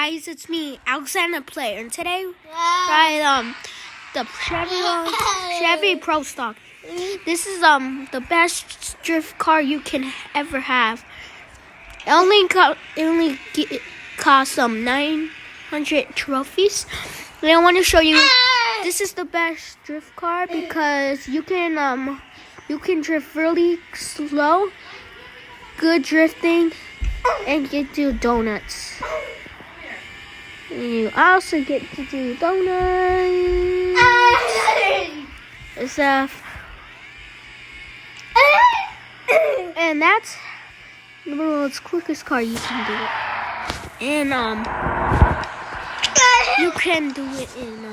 guys, it's me, Alexander Player, and today ride the Chevy Pro Stock. This is the best drift car you can ever have. It only costs 900 trophies. And I want to show you. This is the best drift car because you can drift really slow, good drifting, and get to donuts. And you also get to do donuts. And that's the world's quickest car you can do it. And you can do it in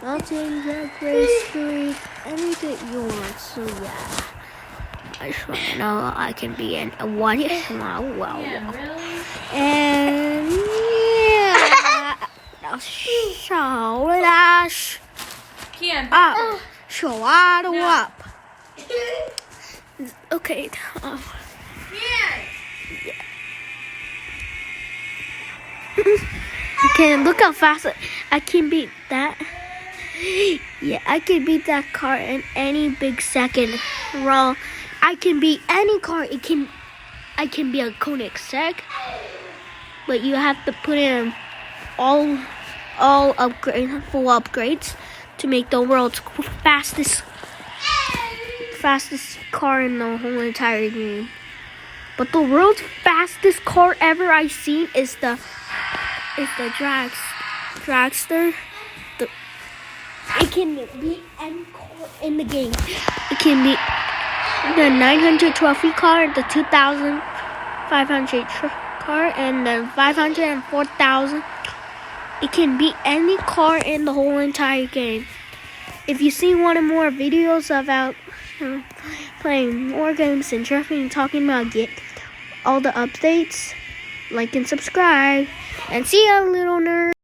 mountain, drag race, street, anything you want. So yeah, I just want to know I can be in a one. Wow. And yeah, now show it us. Show it up. Okay. Okay, look how fast I can beat that. Yeah, I can beat that car in any big second roll. I can beat any car. I can be a Koenigsegg, but you have to put in all full upgrades to make the world's fastest car in the whole entire game. But the world's fastest car ever I've seen is the dragster. It can beat any car in the game. It can beat the 900 trophy car, the 2,500 car, and the 500 and 4,000. It can beat any car in the whole entire game. If you see one or more videos about playing more games and drifting and talking about get all the updates, like and subscribe, and see ya, little nerd.